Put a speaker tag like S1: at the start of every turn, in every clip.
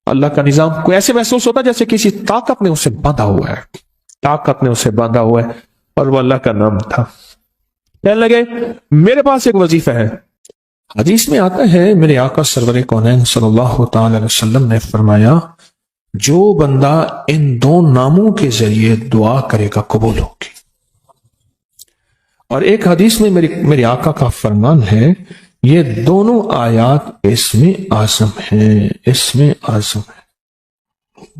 S1: اللہ کا نظام کوئی ایسے محسوس ہوتا جیسے کسی طاقت نے اسے باندھا ہوا ہے، طاقت نے اسے باندھا ہوا ہے، اور وہ اللہ کا نام تھا۔ کہنے لگے میرے پاس ایک وظیفہ ہے۔ حدیث میں آتا ہے میرے آقا سرور کونین صلی اللہ تعالی علیہ وسلم نے فرمایا جو بندہ ان دو ناموں کے ذریعے دعا کرے گا قبول ہوگی۔ اور ایک حدیث میں میرے آقا کا فرمان ہے یہ دونوں آیات اسم اعظم ہیں، اسم اعظم ہے۔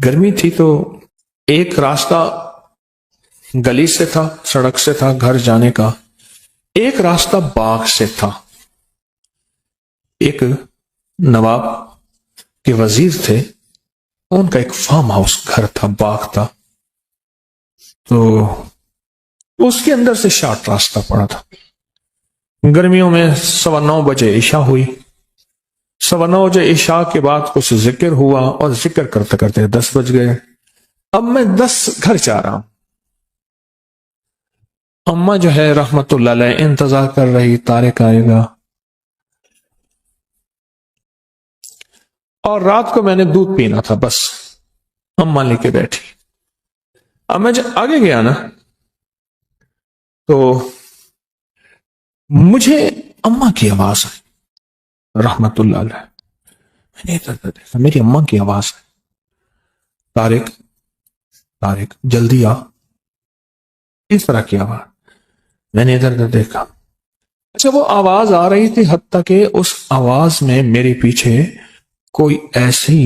S1: گرمی تھی تو ایک راستہ گلی سے تھا، سڑک سے تھا گھر جانے کا، ایک راستہ باغ سے تھا۔ ایک نواب کے وزیر تھے، ان کا ایک فارم ہاؤس گھر تھا، باغ تھا، تو اس کے اندر سے شارٹ راستہ پڑا تھا۔ گرمیوں میں 9:15 بجے عشاء ہوئی، 9:15 بجے عشاء کے بعد کچھ ذکر ہوا، اور ذکر کرتے کرتے 10 بج گئے۔ اب میں 10 گھر جا رہا ہوں، اماں جو ہے رحمت اللہ علیہ انتظار کر رہی طارق آئے گا، اور رات کو میں نے دودھ پینا تھا، بس اماں لے کے بیٹھی۔ اب میں جب آگے گیا نا تو مجھے اماں کی آواز آئی رحمت اللہ علیہ، میں نے ادھر دیکھا میری اماں کی آواز ہے، طارق طارق جلدی آ، اس طرح کی آواز۔ میں نے ادھر دیکھا، اچھا وہ آواز آ رہی تھی، حتیٰ کہ اس آواز میں میرے پیچھے کوئی ایسی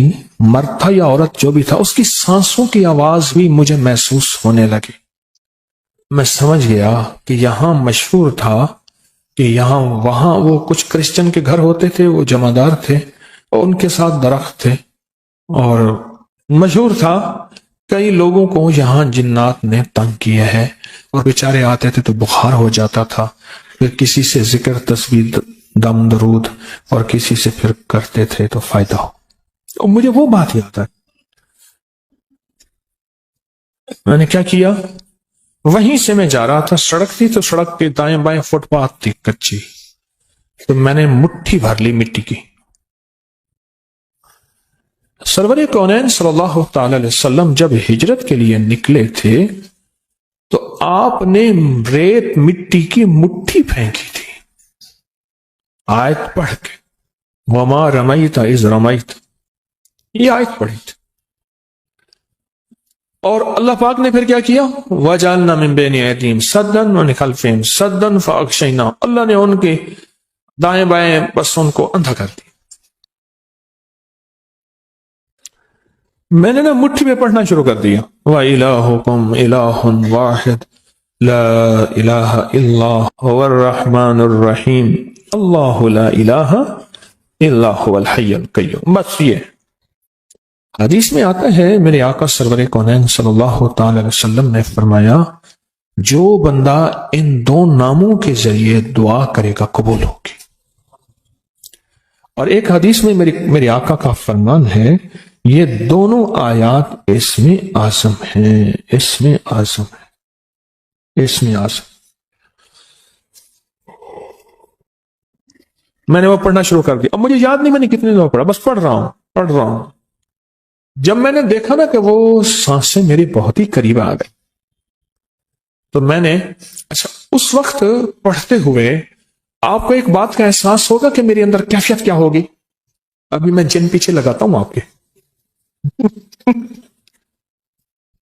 S1: مرد تھا یا عورت جو بھی تھا، اس کی سانسوں کی آواز بھی مجھے محسوس ہونے لگی۔ میں سمجھ گیا کہ یہاں مشہور تھا کہ یہاں وہاں وہ کچھ کرسچن کے گھر ہوتے تھے، وہ جمعدار تھے، اور ان کے ساتھ درخت تھے، اور مشہور تھا کئی لوگوں کو یہاں جنات نے تنگ کیا ہے، اور بیچارے آتے تھے تو بخار ہو جاتا تھا، پھر کسی سے ذکر تسبیح دم درود اور کسی سے پھر کرتے تھے تو فائدہ ہو۔ تو مجھے وہ بات یاد ہے، میں نے کیا کیا، وہیں سے میں جا رہا تھا، سڑک تھی تو سڑک کے دائیں بائیں فٹ پاتھ تھی کچی، تو میں نے مٹھی بھر لی مٹی کی۔ سرور کونین صلی اللہ تعالی علیہ وسلم جب ہجرت کے لیے نکلے تھے تو آپ نے ریت مٹی کی مٹھی پھینکی تھی، آیت پڑھ کے، وما رمیت اذ رمیت، یہ آیت پڑھی تھی۔ اور اللہ پاک نے پھر کیا کیا، وَجَعَلْنَا مِن بَيْنِ أَيْدِيهِمْ سَدًّا وَمِنْ خَلْفِهِمْ سَدًّا فَأَغْشَيْنَاهُمْ، اللہ نے ان کے دائیں بائیں بس ان کو اندھا کر دیا۔ میں نے نا مٹھی میں پڑھنا شروع کر دیا، وَإِلَٰهُكُمْ إِلَٰهٌ وَاحِدٌ لَا إِلَٰهَ إِلَّا هُوَ الرَّحْمَٰنُ الرَّحِيمُ اللَّهُ لَا إِلَٰهَ إِلَّا هُوَ الْحَيُّ الْقَيُّومُ۔ بس یہ حدیث میں آتا ہے میرے آقا سرور کونین صلی اللہ تعالی علیہ وسلم نے فرمایا جو بندہ ان دو ناموں کے ذریعے دعا کرے گا قبول ہوگی۔ اور ایک حدیث میں میرے آقا کا فرمان ہے یہ دونوں آیات اسم اعظم ہیں، اسم اعظم ہے، اسم اعظم۔ میں نے وہ پڑھنا شروع کر دیا، اب مجھے یاد نہیں میں نے کتنے دفعہ پڑھا، بس پڑھ رہا ہوں۔ جب میں نے دیکھا نا کہ وہ سانسیں میری بہت ہی قریب آ گئی، تو میں نے اچھا اس وقت پڑھتے ہوئے آپ کو ایک بات کا احساس ہوگا کہ میرے اندر کیفیت کیا ہوگی۔ ابھی میں جن پیچھے لگاتا ہوں آپ کے،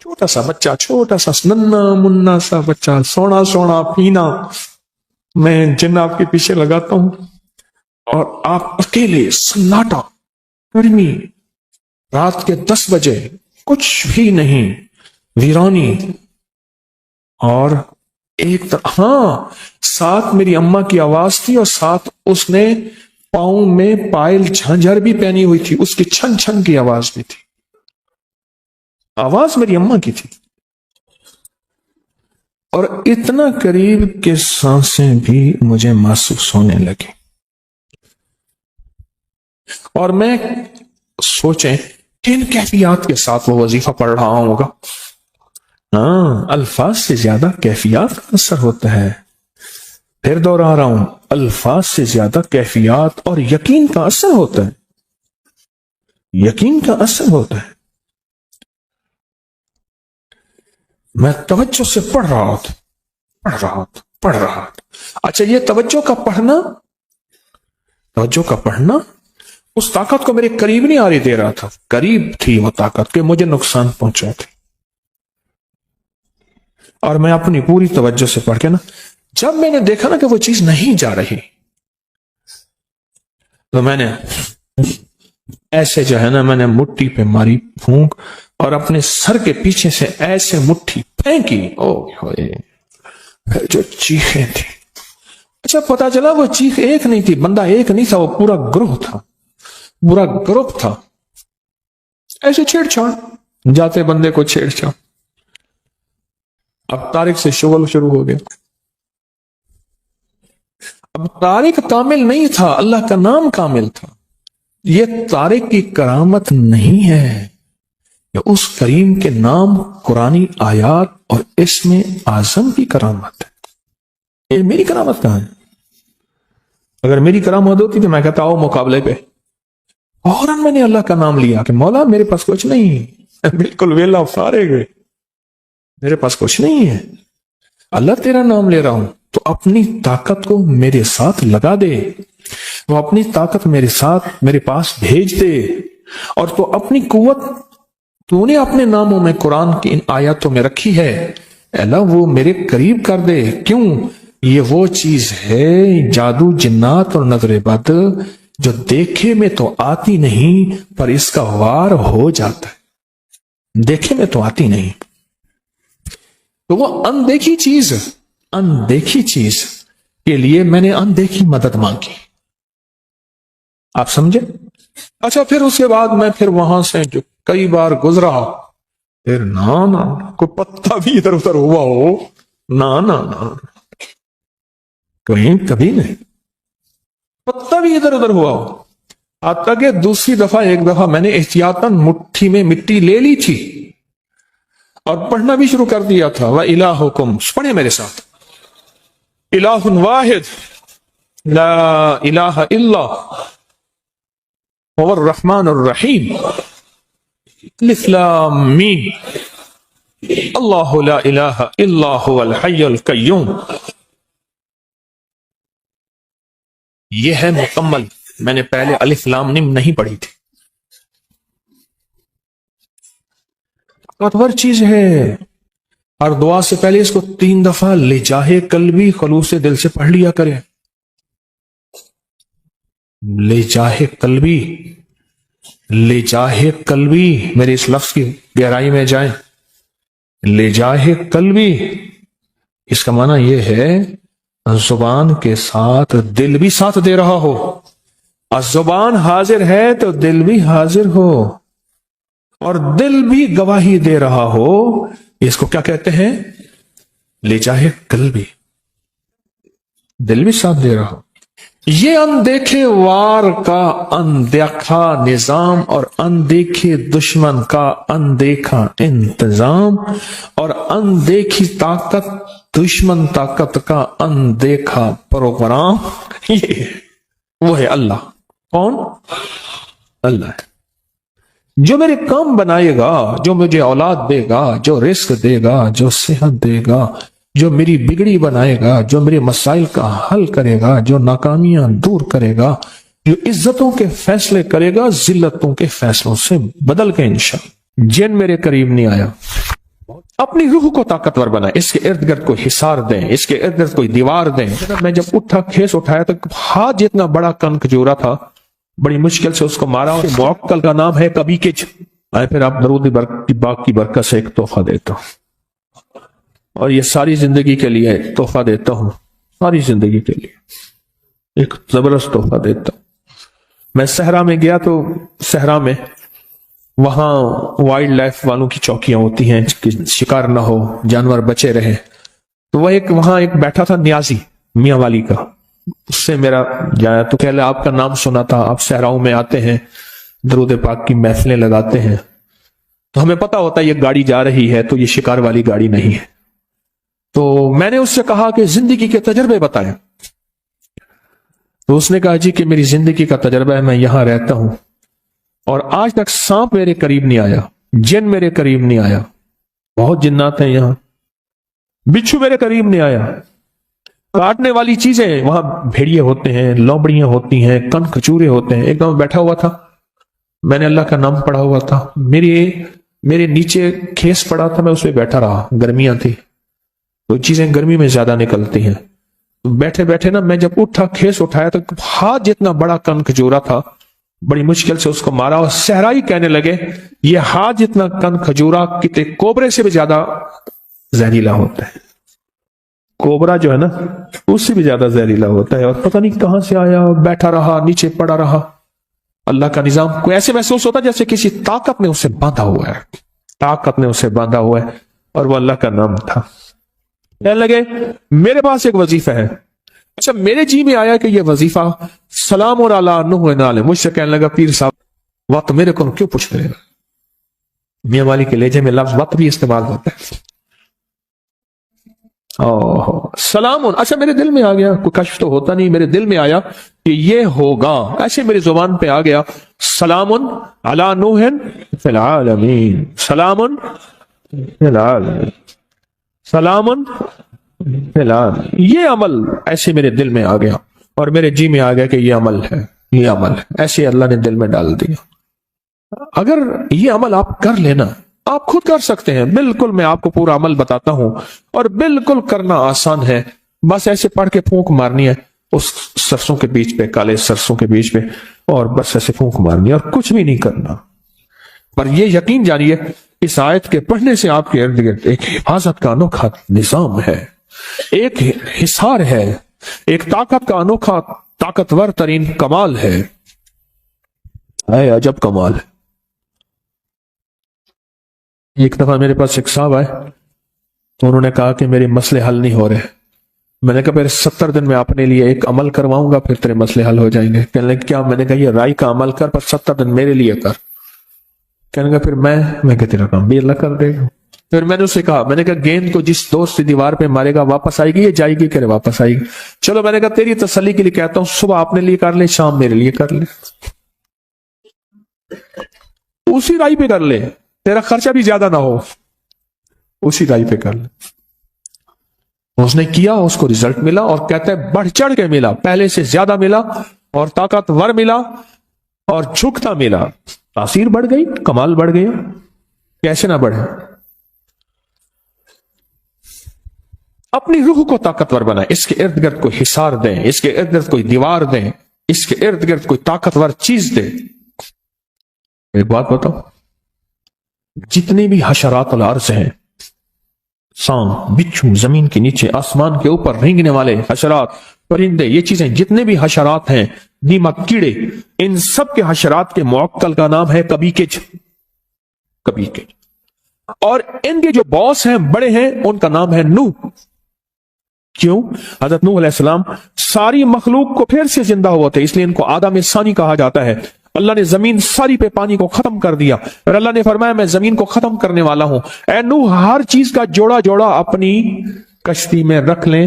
S1: چھوٹا سا بچہ، چھوٹا سا ننا منا سا بچہ، سونا سونا پینا، میں جن آپ کے پیچھے لگاتا ہوں، اور آپ اکیلے، سناٹا، گرمی، رات کے 10 بجے، کچھ بھی نہیں، ویرانی، اور ایک ہاں ساتھ میری اماں کی آواز تھی، اور ساتھ اس نے پاؤں میں پائل جھنجھر بھی پہنی ہوئی تھی، اس کی چھن چھن کی آواز بھی تھی، آواز میری اماں کی تھی، اور اتنا قریب کہ سانسیں بھی مجھے محسوس ہونے لگی۔ اور میں سوچیں کن کیفیات کے ساتھ وہ وظیفہ پڑھ رہا ہوگا۔ ہاں، الفاظ سے زیادہ کیفیات کا اثر ہوتا ہے، پھر دوہرا رہا ہوں، الفاظ سے زیادہ کیفیات اور یقین کا اثر ہوتا ہے۔ یقین کا اثر ہوتا ہے. میں توجہ سے پڑھ رہا تھا. اچھا یہ توجہ کا پڑھنا اس طاقت کو میرے قریب نہیں آنے دے رہا تھا. قریب تھی وہ طاقت کہ مجھے نقصان پہنچا تھے. اور میں اپنی پوری توجہ سے پڑھ کے نا، جب میں نے دیکھا نا کہ وہ چیز نہیں جا رہی، تو میں نے ایسے جو ہے نا، میں نے مٹھی پہ ماری پھونک اور اپنے سر کے پیچھے سے ایسے مٹھی پھینکی. پھر جو چیخیں تھی، اچھا پتا چلا وہ چیخ ایک نہیں تھی، بندہ ایک نہیں تھا، وہ پورا گروپ تھا. ایسے چھیڑ چھاڑ، جاتے بندے کو چھیڑ چھاڑ. اب طارق سے شغل شروع ہو گیا. اب طارق کامل نہیں تھا، اللہ کا نام کامل تھا. یہ طارق کی کرامت نہیں ہے، یہ اس کریم کے نام، قرآنی آیات اور اسم اعظم کی کرامت ہے. یہ میری کرامت کہاں ہے؟ اگر میری کرامت ہوتی تو میں کہتا ہوں مقابلے پہ فوراً میں نے اللہ کا نام لیا کہ مولا میرے پاس کچھ نہیں، بالکل ویلا فارغ ہے، میرے پاس کچھ نہیں ہے، اللہ تیرا نام لے رہا ہوں، تو اپنی طاقت کو میرے ساتھ لگا دے، وہ اپنی طاقت میرے پاس بھیج دے. اور تو اپنی قوت تو نے اپنے ناموں میں، قرآن کی ان آیاتوں میں رکھی ہے، اللہ وہ میرے قریب کر دے. کیوں؟ یہ وہ چیز ہے، جادو، جنات اور نظر بد، جو دیکھے میں تو آتی نہیں پر اس کا وار ہو جاتا ہے. دیکھے میں تو آتی نہیں، تو وہ اندیکھی چیز کے لیے میں نے اندیکھی مدد مانگی. آپ سمجھے؟ اچھا پھر اس کے بعد میں پھر وہاں سے جو کئی بار گزرا، پھر نا کوئی پتا بھی ادھر ادھر ہوا ہو، نا کہیں کبھی نہیں پتا بھی ادھر ادھر ہوا ہو. حتیٰ کہ ایک دفعہ میں نے احتیاطاً مٹھی میں مٹی لے لی تھی اور پڑھنا بھی شروع کر دیا تھا. وَإِلَٰهُكُمْ، پڑھیں میرے ساتھ، الہ واحد لا الہ الا هو الرحمن الرحیم، الف لام میم، اللہ لا الہ الا هو الحی القیوم. یہ ہے مکمل. میں نے پہلے الف لام میم نہیں پڑھی تھی. طاقتور چیز ہے. اور دعا سے پہلے اس کو 3 دفعہ لجاہ قلبی خلوص دل سے پڑھ لیا کریں. لجاہ قلبی، میرے اس لفظ کی گہرائی میں جائیں. لجاہ قلبی، اس کا معنی یہ ہے زبان کے ساتھ دل بھی ساتھ دے رہا ہو. زبان حاضر ہے تو دل بھی حاضر ہو، اور دل بھی گواہی دے رہا ہو. اس کو کیا کہتے ہیں؟ لجاہ قلبی، دل بھی ساتھ دے رہا ہو. یہ اندیکھے وار کا اندیکھا نظام، اور اندیکھے دشمن کا اندیکھا انتظام، اور اندیکھی طاقت دشمن طاقت کا اندیکھا پروگرام. یہ وہ ہے اللہ. کون؟ اللہ ہے جو میرے کام بنائے گا، جو مجھے اولاد دے گا، جو رزق دے گا، جو صحت دے گا، جو میری بگڑی بنائے گا، جو میرے مسائل کا حل کرے گا، جو ناکامیاں دور کرے گا، جو عزتوں کے فیصلے کرے گا ذلتوں کے فیصلوں سے بدل کے انشاءاللہ. جن میرے قریب نہیں آیا، اپنی روح کو طاقتور بنائے، اس کے ارد گرد کوئی حصار دیں، اس کے ارد گرد کوئی دیوار دیں. میں جب اٹھا کھیس اٹھایا تو ہاتھ جتنا بڑا کن کھجورا تھا، بڑی مشکل سے اس کو مارا. موکل کا نام ہے کبھی کچھ. پھر آپ درود باغ کی برکت سے ایک تحفہ دیتا ہوں، اور یہ ساری زندگی کے لیے تحفہ دیتا ہوں، ساری زندگی کے لیے ایک زبردست تحفہ دیتا ہوں. میں صحرا میں گیا تو صحرا میں وہاں وائلڈ لائف والوں کی چوکیاں ہوتی ہیں کہ شکار نہ ہو، جانور بچے رہے. تو وہ وہاں ایک بیٹھا تھا نیازی میاں والی کا، اس سے میرا جایا تو کہہ لے آپ کا نام سنا تھا، آپ صحراؤں میں آتے ہیں، درود پاک کی محفلیں لگاتے ہیں، تو ہمیں پتا ہوتا ہے یہ گاڑی جا رہی ہے تو یہ شکار والی گاڑی نہیں ہے. تو میں نے اس سے کہا کہ زندگی کے تجربے بتائیں. تو اس نے کہا جی کہ میری زندگی کا تجربہ ہے، میں یہاں رہتا ہوں اور آج تک سانپ میرے قریب نہیں آیا، جن میرے قریب نہیں آیا، بہت جنات ہیں یہاں، بچھو میرے قریب نہیں آیا، کاٹنے والی چیزیں وہاں بھیڑیے ہوتے ہیں، لومڑیاں ہوتی ہیں، کن کھچورے ہوتے ہیں۔ ایک دم بیٹھا ہوا تھا، میں نے اللہ کا نام پڑھا ہوا تھا، میرے نیچے کھیس پڑا تھا، میں اس پہ بیٹھا رہا، گرمیاں تھی تو چیزیں گرمی میں زیادہ نکلتی ہیں، بیٹھے بیٹھے نا میں جب اٹھا کھیس اٹھایا تو ہاتھ جتنا بڑا کن کھجورا تھا، بڑی مشکل سے اس کو مارا، اور صحرائی کہنے لگے یہ ہاتھ جتنا کن کھجورا کتے کوبرے سے بھی زیادہ زہریلا ہوتا ہے، کوبرا جو ہے نا اس سے بھی زیادہ زہریلا ہوتا ہے، اور پتہ نہیں کہاں سے آیا، بیٹھا رہا، نیچے پڑا رہا۔ اللہ کا نظام کوئی ایسے محسوس ہوتا جیسے کسی طاقت نے اسے باندھا ہوا ہے، طاقت نے اسے باندھا ہوا ہے، اور وہ اللہ کا نام تھا۔ کہنے لگے میرے پاس ایک وظیفہ ہے۔ اچھا میرے جی میں آیا کہ یہ وظیفہ سلام اور علی نوح نالے، مجھ سے کہنے لگا پیر صاحب وقت میرے کو کیوں پوچھ رہے گا؟ میاں والی کے لہجے میں لفظ وقت بھی استعمال ہوتا ہے۔ سلام، اچھا میرے دل میں آ گیا، کوئی کشف تو ہوتا نہیں، میرے دل میں آیا کہ یہ ہوگا، ایسے میری زبان پہ آ گیا، سلام علی نوح فی العالمین، سلام فی العالمین، سلام فی العالمین۔ یہ عمل ایسے میرے دل میں آ گیا، اور میرے جی میں آ گیا کہ یہ عمل ہے، یہ عمل ہے، ایسے اللہ نے دل میں ڈال دیا۔ اگر یہ عمل آپ کر لینا، آپ خود کر سکتے ہیں، بالکل میں آپ کو پورا عمل بتاتا ہوں، اور بالکل کرنا آسان ہے، بس ایسے پڑھ کے پھونک مارنی ہے اس سرسوں کے بیچ پہ، کالے سرسوں کے بیچ پہ، اور بس ایسے پھونک مارنی ہے، اور کچھ بھی نہیں کرنا۔ پر یہ یقین جانیے اس آیت کے پڑھنے سے آپ کے ارد گرد ایک حفاظت کا انوکھا نظام ہے، ایک حصار ہے، ایک طاقت کا انوکھا طاقتور ترین کمال ہے، عجب کمال ہے۔ ایک دفعہ میرے پاس ایک صاحب آئے تو انہوں نے کہا کہ میرے مسئلے حل نہیں ہو رہے۔ میں نے کہا پھر 70 دن میں اپنے لیے ایک عمل کرواؤں گا، پھر تیرے مسئلے حل ہو جائیں گے۔ کہنے لگے کیا؟ میں نے کہا یہ رائی کا عمل کر، پر 70 دن میرے لیے کر۔ کہنے لگا پھر میں کہ تیرا کام بھی اللہ کر دے گا۔ پھر میں نے اسے کہا، میں نے کہا گیند کو جس دوست سے دیوار پہ مارے گا واپس آئے گی یا جائے گی؟ کہ واپس آئے گی۔ چلو میں نے کہا تیری تسلی کے لیے کہتا ہوں، صبح اپنے لیے کر لے، شام میرے لیے کر لے، اسی رائی پہ کر لے، تیرا خرچہ بھی زیادہ نہ ہو، اسی رائی پہ کر لے۔ اس نے کیا، اس کو رزلٹ ملا، اور کہتا ہے بڑھ چڑھ کے ملا، پہلے سے زیادہ ملا، اور طاقتور ملا، اور جھکتا ملا، تاثیر بڑھ گئی، کمال بڑھ گیا۔ کیسے نہ بڑھے؟ اپنی روح کو طاقتور بنائیں، اس کے ارد گرد کوئی حصار دیں، اس کے ارد گرد کوئی دیوار دیں، اس کے ارد گرد کوئی طاقتور چیز دیں۔ ایک بات بتاؤ، جتنے بھی حشرات الارض ہیں، سانپ، بچھو، زمین کے نیچے، آسمان کے اوپر رینگنے والے حشرات، پرندے، یہ چیزیں جتنے بھی حشرات ہیں، دیمک، کیڑے، ان سب کے حشرات کے معقل کا نام ہے کبیکج، کبیکج۔ اور ان کے جو باس ہیں، بڑے ہیں، ان کا نام ہے نوح۔ کیوں؟ حضرت نوح علیہ السلام ساری مخلوق کو پھر سے زندہ ہوا تھے، اس لیے ان کو آدم ثانی کہا جاتا ہے۔ اللہ نے زمین ساری پہ پانی کو ختم کر دیا، اور اللہ نے فرمایا میں زمین کو ختم کرنے والا ہوں، اے نوح ہر چیز کا جوڑا جوڑا اپنی کشتی میں رکھ لیں۔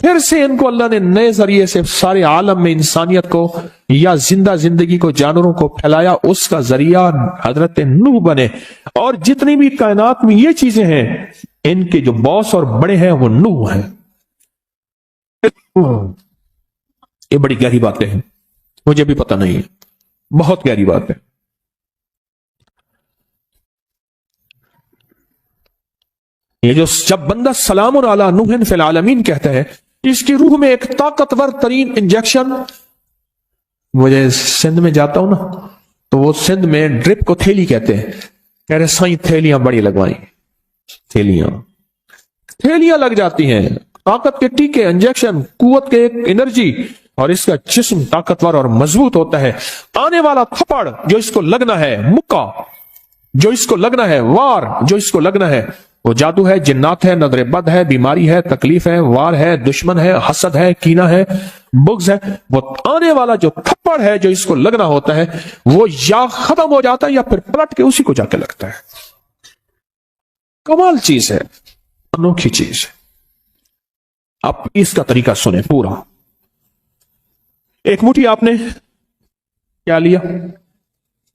S1: پھر سے ان کو اللہ نے نئے ذریعے سے سارے عالم میں انسانیت کو یا زندہ زندگی کو، جانوروں کو پھیلایا، اس کا ذریعہ حضرت نوح بنے۔ اور جتنی بھی کائنات میں یہ چیزیں ہیں، ان کے جو باس اور بڑے ہیں وہ نوح ہیں۔ یہ بڑی گہری باتیں ہیں، مجھے بھی پتہ نہیں ہے، بہت گہری بات ہے۔ یہ جو جب بندہ سلام علی نوح فی العالمین کہتا ہے، اس کی روح میں ایک طاقتور ترین انجیکشن۔ مجھے سندھ میں جاتا ہوں نا، تو وہ سندھ میں ڈرپ کو تھیلی کہتے ہیں، کہہ رہے سائیں تھیلیاں بڑی لگوائیں، تھیلیاں لگ جاتی ہیں، طاقت کے ٹیکے، انجیکشن، قوت کے ایک انرجی، اور اس کا جسم طاقتور اور مضبوط ہوتا ہے۔ آنے والا تھپڑ جو اس کو لگنا ہے، مکہ جو اس کو لگنا ہے، وار جو اس کو لگنا ہے، وہ جادو ہے، جنات ہے، نظر بد ہے، بیماری ہے، تکلیف ہے، وار ہے، دشمن ہے، حسد ہے، کینہ ہے، بغض ہے۔ وہ آنے والا جو تھپڑ ہے جو اس کو لگنا ہوتا ہے، وہ یا ختم ہو جاتا ہے یا پھر پلٹ کے اسی کو جا کے لگتا ہے۔ کمال چیز ہے، انوکھی چیز ہے۔ آپ اس کا طریقہ سنیں پورا۔ ایک مٹھی آپ نے کیا لیا؟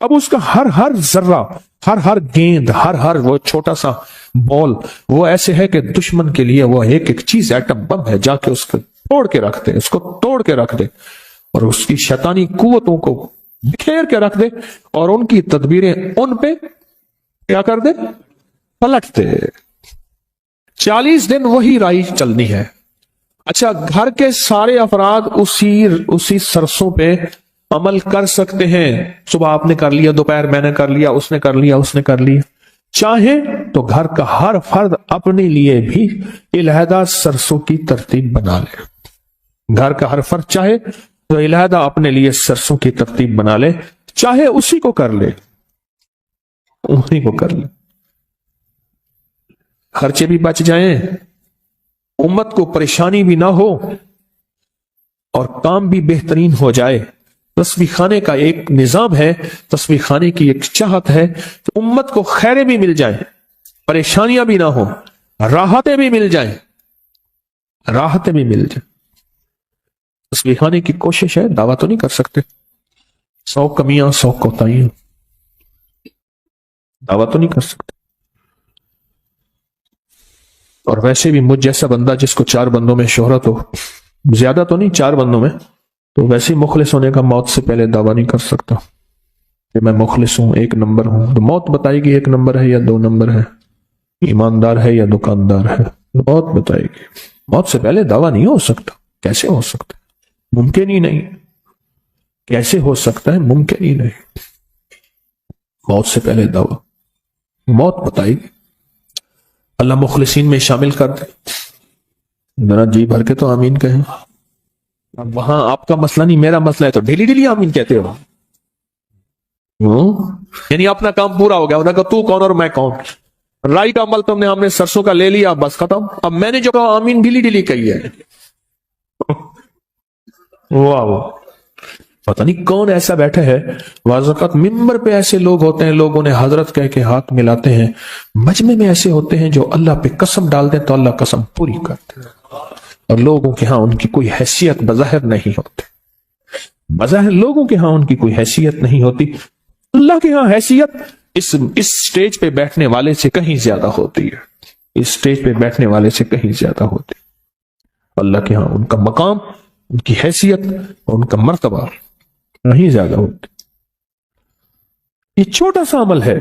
S1: اب اس کا ہر ذرہ، ہر گیند، ہر وہ چھوٹا سا بال، وہ ایسے ہے کہ دشمن کے لیے وہ ایک چیز ایٹم بم ہے، جا کے اس کو توڑ کے رکھ دے، اس کو توڑ کے رکھ دے، اور اس کی شیطانی قوتوں کو بکھیر کے رکھ دے، اور ان کی تدبیریں ان پہ کیا کر دے؟ پلٹ دے۔ 40 دن وہی رائی چلنی ہے۔ اچھا، گھر کے سارے افراد اسی سرسوں پہ عمل کر سکتے ہیں؟ صبح آپ نے کر لیا، دوپہر میں نے کر لیا، اس نے کر لیا، اس نے کر لیا۔ چاہے تو گھر کا ہر فرد اپنے لیے بھی علیحدہ سرسوں کی ترتیب بنا لے۔ گھر کا ہر فرد چاہے تو علیحدہ اپنے لیے سرسوں کی ترتیب بنا لے، چاہے اسی کو کر لے، اسی کو کر لے، خرچے بھی بچ جائیں، امت کو پریشانی بھی نہ ہو، اور کام بھی بہترین ہو جائے۔ تسبیح خانے کا ایک نظام ہے، تسبیح خانے کی ایک چاہت ہے کہ امت کو خیریں بھی مل جائیں، پریشانیاں بھی نہ ہو، راحتیں بھی مل جائیں، راحتیں بھی مل جائیں۔ تسبیح خانے کی کوشش ہے، دعویٰ تو نہیں کر سکتے، 100 کمیاں 100 کوتاہیاں، دعویٰ تو نہیں کر سکتے۔ اور ویسے بھی مجھ جیسا بندہ جس کو 4 بندوں میں شہرت ہو، زیادہ تو نہیں، 4 بندوں میں، تو ویسے مخلص ہونے کا موت سے پہلے دعویٰ نہیں کر سکتا کہ میں مخلص ہوں، 1 نمبر ہوں۔ تو موت بتائے گی 1 نمبر ہے یا 2 نمبر ہے، ایماندار ہے یا دکاندار ہے، موت بتائے گی۔ موت سے پہلے دعویٰ نہیں ہو سکتا۔ کیسے ہو سکتا ہے؟ ممکن ہی نہیں۔ کیسے ہو سکتا ہے؟ ممکن ہی نہیں۔ موت سے پہلے دعویٰ، موت بتائے گی۔ اللہ مخلصین میں شامل کر دے۔ ذرا جی بھر کے تو آمین کہیں۔ اب وہاں آپ کا مسئلہ نہیں، میرا مسئلہ ہے، تو ڈیلی آمین کہتے ہو، یعنی اپنا کام پورا ہو گیا، انہوں نے کہا تو کون اور میں کون، رائٹ عمل تم نے ہم نے سرسوں کا لے لیا، بس ختم۔ اب میں نے جو کہا آمین ڈیلی کہی ہے۔ واہ، پتہ نہیں کون ایسا بیٹھا ہے۔ بعض اوقات ممبر پہ ایسے لوگ ہوتے ہیں، لوگ انہیں حضرت کہہ کے ہاتھ ملاتے ہیں، مجمع میں ایسے ہوتے ہیں جو اللہ پہ قسم ڈال دیں تو اللہ قسم پوری کرتے ہیں، اور لوگوں کے ہاں ان کی کوئی حیثیت بظاہر نہیں ہوتی، بظاہر لوگوں کے ہاں ان کی کوئی حیثیت نہیں ہوتی، اللہ کے ہاں حیثیت اس سٹیج پہ بیٹھنے والے سے کہیں زیادہ ہوتی ہے، اس سٹیج پہ بیٹھنے والے سے کہیں زیادہ ہوتی ہے۔ اللہ کے ہاں ان کا مقام، ان کی حیثیت، ان کا مرتبہ نہیں زیادہ ہوتی۔ یہ چھوٹا سا عمل ہے۔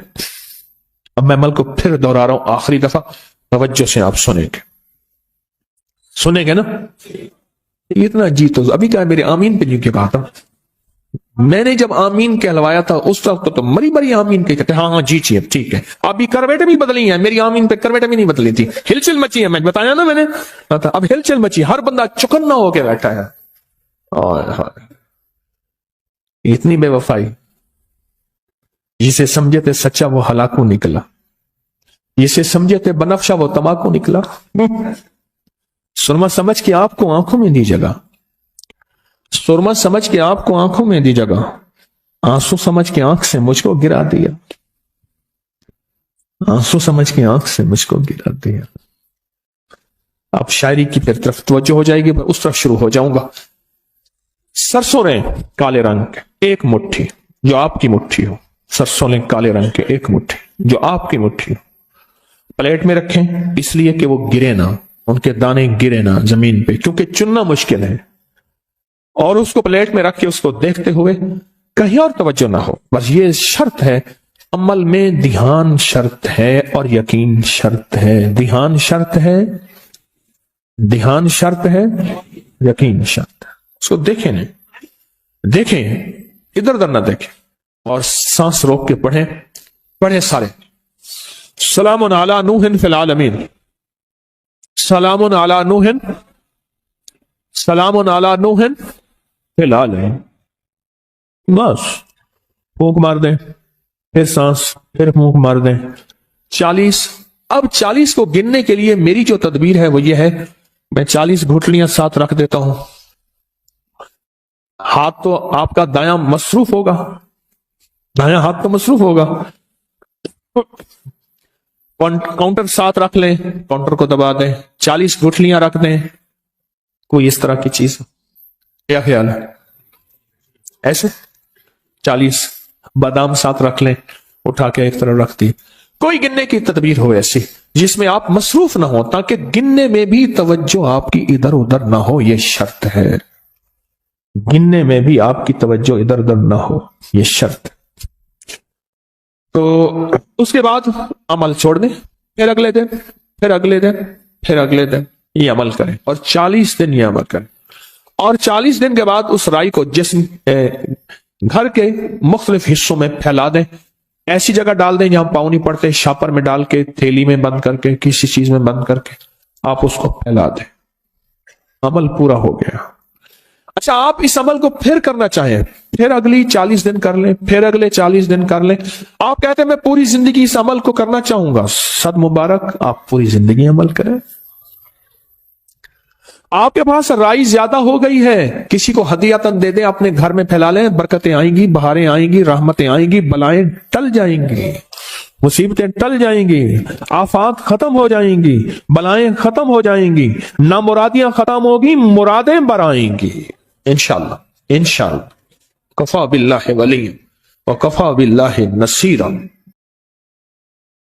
S1: اب میں عمل کو پھر دوہرا رہا ہوں آخری دفعہ، توجہ سے آپ سنیں گے نا؟ اتنا جی تو ابھی کیا میرے آمین پہ نہیں کیا کہا تھا؟ میں نے جب آمین کہلوایا تھا اس وقت تو مری آمین کہتے، ہاں جی ٹھیک ہے۔ ابھی کرویٹیں بھی بدلی ہیں، میری آمین پہ کرویٹیں بھی نہیں بدلی تھی، ہلچل مچی ہے، میں بتایا نا میں نے، اب ہلچل مچی، ہر بندہ چکنا ہو کے بیٹھا ہے۔ اتنی بے وفائی، جسے سمجھے تھے سچا وہ ہلاکو نکلا، جسے سمجھے تھے بنفشہ وہ تماکو نکلا۔ سرما سمجھ کے آپ کو آنکھوں میں دی جگہ، سرما سمجھ کے آپ کو آنکھوں میں دی جگہ، آنسو سمجھ کے آنکھ سے مجھ کو گرا دیا، آنسو سمجھ کے آنکھ سے مجھ کو گرا دیا۔ اب شاعری کی پھر طرف توجہ ہو جائے گی، میں اس طرف شروع ہو جاؤں گا۔ سرسوں رہیں کالے رنگ کے 1 مٹھی، جو آپ کی مٹھی ہو، سرسوں لیں کالے رنگ کے 1 مٹھی، جو آپ کی مٹھی ہو، پلیٹ میں رکھیں، اس لیے کہ وہ گرے نہ، ان کے دانے گرے نہ زمین پہ، کیونکہ چننا مشکل ہے، اور اس کو پلیٹ میں رکھ کے اس کو دیکھتے ہوئے کہیں اور توجہ نہ ہو۔ بس یہ شرط ہے، عمل میں دھیان شرط ہے اور یقین شرط ہے، دھیان شرط ہے، دھیان شرط ہے، یقین شرط ہے۔ اس کو دیکھیں نہیں، دیکھیں ادھر ادھر نہ دیکھیں، اور سانس روک کے پڑھیں سارے۔ سلام علی نوح فی العالمین، سلام علی نوح، سلام علی نوح فی العالمین۔ بس پھونک مار دیں، پھر سانس، پھر پھونک مار دیں۔ 40۔ اب 40 کو گننے کے لیے میری جو تدبیر ہے وہ یہ ہے، میں 40 گھٹلیاں ساتھ رکھ دیتا ہوں، ہاتھ تو آپ کا دایاں مصروف ہوگا، دایاں ہاتھ تو مصروف ہوگا، کاؤنٹر ساتھ رکھ لیں، کاؤنٹر کو دبا دیں، 40 گھٹلیاں رکھ دیں، کوئی اس طرح کی چیز، کیا خیال ہے؟ ایسے 40 بادام ساتھ رکھ لیں، اٹھا کے ایک طرف رکھ دی. کوئی گننے کی تدبیر ہو ایسی جس میں آپ مصروف نہ ہو، تاکہ گننے میں بھی توجہ آپ کی ادھر ادھر نہ ہو، یہ شرط ہے. گننے میں بھی آپ کی توجہ ادھر ادھر نہ ہو، یہ شرط. تو اس کے بعد عمل چھوڑ دیں، پھر اگلے دن، پھر اگلے دن، پھر اگلے دن یہ عمل کریں، اور 40 دن یہ عمل کریں. اور 40 دن کے بعد اس رائی کو جسم گھر کے مختلف حصوں میں پھیلا دیں. ایسی جگہ ڈال دیں جہاں پاؤں نہیں پڑتے، شاپر میں ڈال کے، تھیلی میں بند کر کے، کسی چیز میں بند کر کے آپ اس کو پھیلا دیں. عمل پورا ہو گیا. اچھا، آپ اس عمل کو پھر کرنا چاہیں، پھر اگلی 40 دن کر لیں، پھر اگلے 40 دن کر لیں. آپ کہتے ہیں میں پوری زندگی اس عمل کو کرنا چاہوں گا. صد مبارک، آپ پوری زندگی عمل کریں. آپ کے پاس رائی زیادہ ہو گئی ہے، کسی کو ہدیۃً دے دیں، اپنے گھر میں پھیلا لیں. برکتیں آئیں گی، بہاریں آئیں گی، رحمتیں آئیں گی، بلائیں ٹل جائیں گی، مصیبتیں ٹل جائیں گی، آفات ختم ہو جائیں گی، بلائیں ختم ہو جائیں گی، نامرادیاں ختم ہوگی، مرادیں برآئیں گی انشاءاللہ. انشاءاللہ. کفا باللہ ولی وکفا باللہ نصیرا.